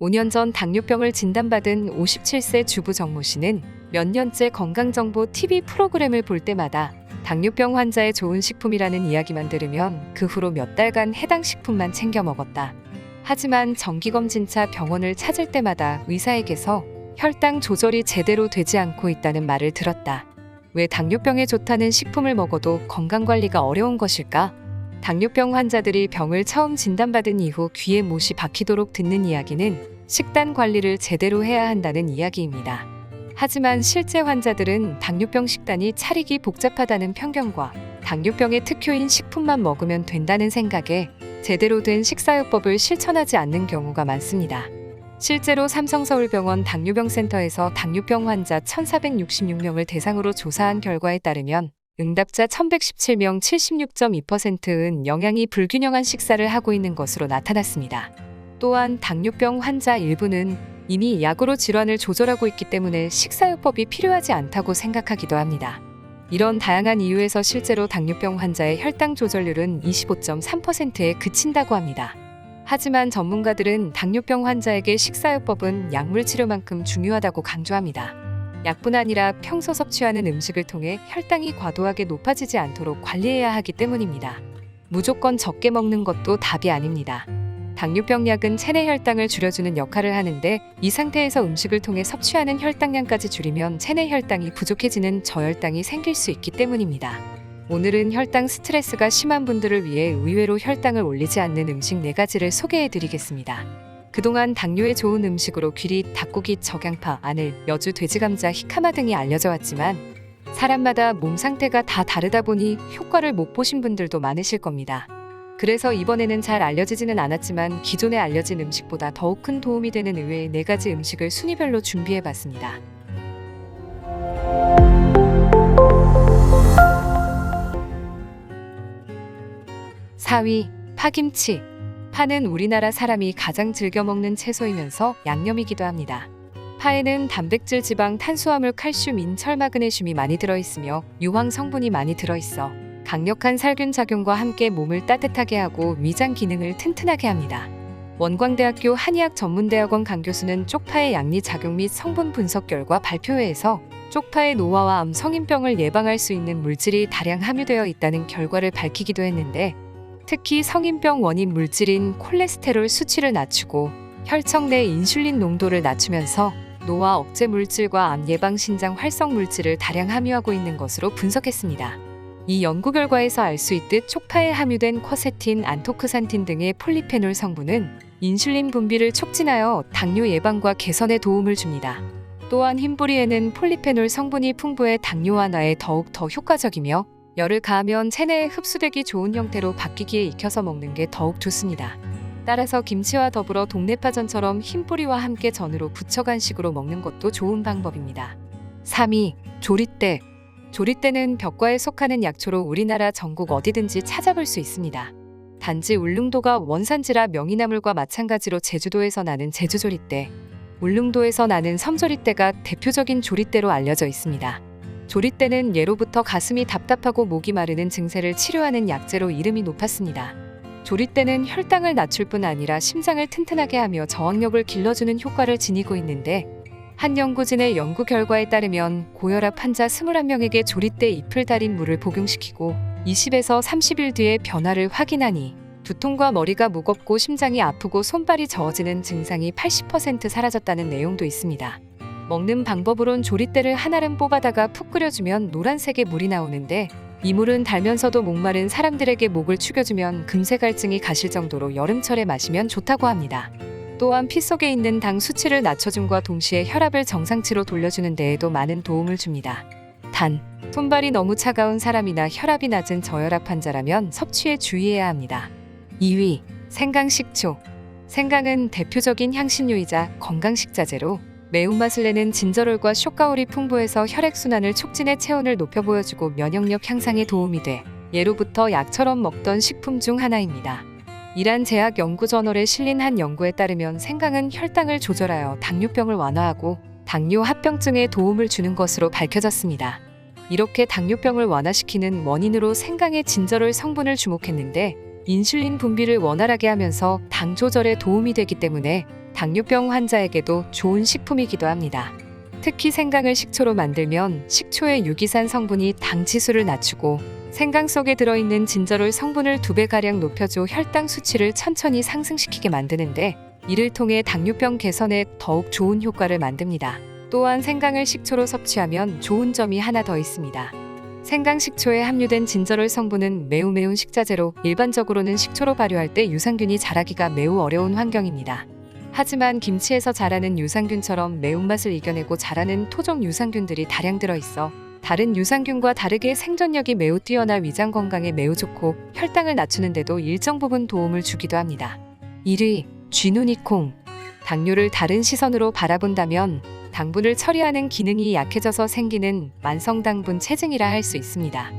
5년 전 당뇨병을 진단받은 57세 주부 정모 씨는 몇 년째 건강정보 TV 프로그램을 볼 때마다 당뇨병 환자의 좋은 식품이라는 이야기만 들으면 그 후로 몇 달간 해당 식품만 챙겨 먹었다. 하지만 정기검진차 병원을 찾을 때마다 의사에게서 혈당 조절이 제대로 되지 않고 있다는 말을 들었다. 왜 당뇨병에 좋다는 식품을 먹어도 건강관리가 어려운 것일까? 당뇨병 환자들이 병을 처음 진단받은 이후 귀에 못이 박히도록 듣는 이야기는 식단 관리를 제대로 해야 한다는 이야기입니다. 하지만 실제 환자들은 당뇨병 식단이 차리기 복잡하다는 편견과 당뇨병의 특효인 식품만 먹으면 된다는 생각에 제대로 된 식사요법을 실천하지 않는 경우가 많습니다. 실제로 삼성서울병원 당뇨병센터에서 당뇨병 환자 1,466명을 대상으로 조사한 결과에 따르면 응답자 1,117명 76.2%는 영양이 불균형한 식사를 하고 있는 것으로 나타났습니다. 또한 당뇨병 환자 일부는 이미 약으로 질환을 조절하고 있기 때문에 식사요법이 필요하지 않다고 생각하기도 합니다. 이런 다양한 이유에서 실제로 당뇨병 환자의 혈당 조절률은 25.3%에 그친다고 합니다. 하지만 전문가들은 당뇨병 환자에게 식사요법은 약물 치료만큼 중요하다고 강조합니다. 약뿐 아니라 평소 섭취하는 음식을 통해 혈당이 과도하게 높아지지 않도록 관리해야 하기 때문입니다. 무조건 적게 먹는 것도 답이 아닙니다. 당뇨병 약은 체내 혈당을 줄여주는 역할을 하는데 이 상태에서 음식을 통해 섭취하는 혈당량까지 줄이면 체내 혈당이 부족해지는 저혈당이 생길 수 있기 때문입니다. 오늘은 혈당 스트레스가 심한 분들을 위해 의외로 혈당을 올리지 않는 음식 4가지를 소개해드리겠습니다. 그동안 당뇨에 좋은 음식으로 귀리, 닭고기, 적양파, 마늘, 여주, 돼지감자, 히카마 등이 알려져 왔지만 사람마다 몸 상태가 다 다르다 보니 효과를 못 보신 분들도 많으실 겁니다. 그래서 이번에는 잘 알려지지는 않았지만 기존에 알려진 음식보다 더욱 큰 도움이 되는 의외의 4가지 음식을 순위별로 준비해봤습니다. (4위) 파김치. 파는 우리나라 사람이 가장 즐겨 먹는 채소이면서 양념이기도 합니다. 파에는 단백질, 지방, 탄수화물, 칼슘, 인, 철, 마그네슘이 많이 들어있으며 유황 성분이 많이 들어있어 강력한 살균 작용과 함께 몸을 따뜻하게 하고 위장 기능을 튼튼하게 합니다. 원광대학교 한의학전문대학원 강교수는 쪽파의 양리 작용 및 성분 분석 결과 발표회에서 쪽파의 노화와 암, 성인병을 예방할 수 있는 물질이 다량 함유되어 있다는 결과를 밝히기도 했는데 특히 성인병 원인 물질인 콜레스테롤 수치를 낮추고 혈청 내 인슐린 농도를 낮추면서 노화 억제 물질과 암 예방 신장 활성 물질을 다량 함유하고 있는 것으로 분석했습니다. 이 연구 결과에서 알 수 있듯 쪽파에 함유된 쿼세틴, 안토크산틴 등의 폴리페놀 성분은 인슐린 분비를 촉진하여 당뇨 예방과 개선에 도움을 줍니다. 또한 흰뿌리에는 폴리페놀 성분이 풍부해 당뇨 완화에 더욱 더 효과적이며 열을 가하면 체내에 흡수되기 좋은 형태로 바뀌기에 익혀서 먹는 게 더욱 좋습니다. 따라서 김치와 더불어 동네파전처럼 흰뿌리와 함께 전으로 부쳐 간식으로 먹는 것도 좋은 방법입니다. 3위. 조릿대. 조릿대는 벽과에 속하는 약초로 우리나라 전국 어디든지 찾아볼 수 있습니다. 단지 울릉도가 원산지라 명이나물과 마찬가지로 제주도에서 나는 제주조릿대, 울릉도에서 나는 섬조릿대가 대표적인 조릿대로 알려져 있습니다. 조릿대는 예로부터 가슴이 답답하고 목이 마르는 증세를 치료하는 약재로 이름이 높았습니다. 조릿대는 혈당을 낮출 뿐 아니라 심장을 튼튼하게 하며 저항력을 길러주는 효과를 지니고 있는데 한 연구진의 연구 결과에 따르면 고혈압 환자 21명에게 조릿대 잎을 달인 물을 복용시키고 20에서 30일 뒤에 변화를 확인하니 두통과 머리가 무겁고 심장이 아프고 손발이 저어지는 증상이 80% 사라졌다는 내용도 있습니다. 먹는 방법으론 조릿대를 한 알은 뽑아다가 푹 끓여주면 노란색의 물이 나오는데 이 물은 달면서도 목마른 사람들에게 목을 축여주면 금세 갈증이 가실 정도로 여름철에 마시면 좋다고 합니다. 또한 피 속에 있는 당 수치를 낮춰줌과 동시에 혈압을 정상치로 돌려주는 데에도 많은 도움을 줍니다. 단, 손발이 너무 차가운 사람이나 혈압이 낮은 저혈압 환자라면 섭취에 주의해야 합니다. 2위. 생강식초. 생강은 대표적인 향신료이자 건강식자재로 매운맛을 내는 진저롤과 쇼가올이 풍부해서 혈액순환을 촉진해 체온을 높여 보여주고 면역력 향상에 도움이 돼 예로부터 약처럼 먹던 식품 중 하나입니다. 이란 제약 연구 저널에 실린 한 연구에 따르면 생강은 혈당을 조절하여 당뇨병을 완화하고 당뇨 합병증에 도움을 주는 것으로 밝혀졌습니다. 이렇게 당뇨병을 완화시키는 원인으로 생강의 진저롤 성분을 주목했는데 인슐린 분비를 원활하게 하면서 당 조절에 도움이 되기 때문에 당뇨병 환자에게도 좋은 식품이기도 합니다. 특히 생강을 식초로 만들면 식초의 유기산 성분이 당 지수를 낮추고 생강 속에 들어있는 진저롤 성분을 2배가량 높여줘 혈당 수치를 천천히 상승시키게 만드는데 이를 통해 당뇨병 개선에 더욱 좋은 효과를 만듭니다. 또한 생강을 식초로 섭취하면 좋은 점이 하나 더 있습니다. 생강 식초에 함유된 진저롤 성분은 매우 매운 식자재로 일반적으로는 식초로 발효할 때 유산균이 자라기가 매우 어려운 환경입니다. 하지만 김치에서 자라는 유산균처럼 매운맛을 이겨내고 자라는 토종 유산균들이 다량 들어있어 다른 유산균과 다르게 생존력이 매우 뛰어나 위장 건강에 매우 좋고 혈당을 낮추는 데도 일정 부분 도움을 주기도 합니다. 1위, 쥐누니콩. 당뇨를 다른 시선으로 바라본다면 당분을 처리하는 기능이 약해져서 생기는 만성당분 체증이라 할 수 있습니다.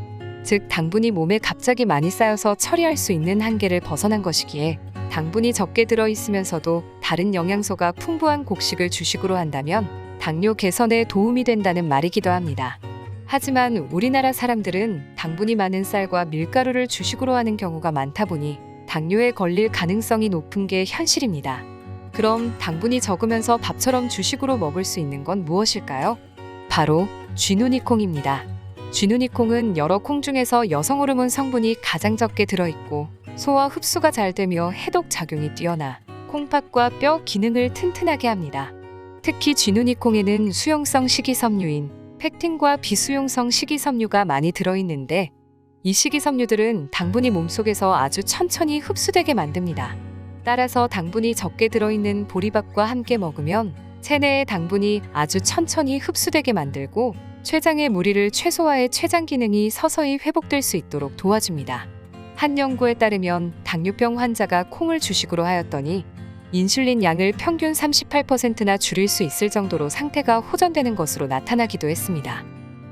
즉 당분이 몸에 갑자기 많이 쌓여서 처리할 수 있는 한계를 벗어난 것이기에 당분이 적게 들어있으면서도 다른 영양소가 풍부한 곡식을 주식으로 한다면 당뇨 개선에 도움이 된다는 말이기도 합니다. 하지만 우리나라 사람들은 당분이 많은 쌀과 밀가루를 주식으로 하는 경우가 많다 보니 당뇨에 걸릴 가능성이 높은 게 현실입니다. 그럼 당분이 적으면서 밥처럼 주식으로 먹을 수 있는 건 무엇일까요? 바로 쥐누니콩입니다. 쥐누니콩은 여러 콩 중에서 여성 호르몬 성분이 가장 적게 들어있고 소화 흡수가 잘 되며 해독 작용이 뛰어나 콩팥과 뼈 기능을 튼튼하게 합니다. 특히 쥐누니콩에는 수용성 식이섬유인 펙틴과 비수용성 식이섬유가 많이 들어있는데 이 식이섬유들은 당분이 몸속에서 아주 천천히 흡수되게 만듭니다. 따라서 당분이 적게 들어있는 보리밥과 함께 먹으면 체내의 당분이 아주 천천히 흡수되게 만들고 췌장의 무리를 최소화해 췌장 기능이 서서히 회복될 수 있도록 도와줍니다. 한 연구에 따르면 당뇨병 환자가 콩을 주식으로 하였더니 인슐린 양을 평균 38%나 줄일 수 있을 정도로 상태가 호전되는 것으로 나타나기도 했습니다.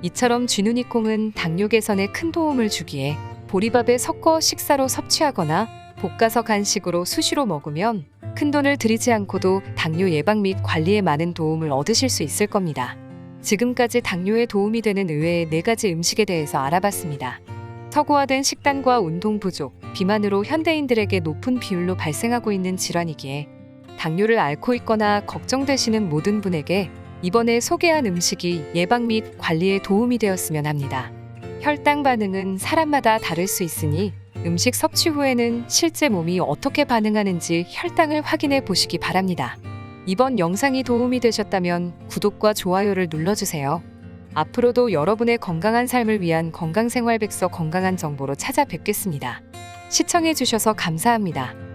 이처럼 쥐누니콩은 당뇨 개선에 큰 도움을 주기에 보리밥에 섞어 식사로 섭취하거나 볶아서 간식으로 수시로 먹으면 큰돈을 들이지 않고도 당뇨 예방 및 관리에 많은 도움을 얻으실 수 있을 겁니다. 지금까지 당뇨에 도움이 되는 의외의 4가지 음식에 대해서 알아봤습니다. 서구화된 식단과 운동 부족, 비만으로 현대인들에게 높은 비율로 발생하고 있는 질환이기에 당뇨를 앓고 있거나 걱정되시는 모든 분에게 이번에 소개한 음식이 예방 및 관리에 도움이 되었으면 합니다. 혈당 반응은 사람마다 다를 수 있으니 음식 섭취 후에는 실제 몸이 어떻게 반응하는지 혈당을 확인해 보시기 바랍니다. 이번 영상이 도움이 되셨다면 구독과 좋아요를 눌러주세요. 앞으로도 여러분의 건강한 삶을 위한 건강생활백서 건강한 정보로 찾아뵙겠습니다. 시청해주셔서 감사합니다.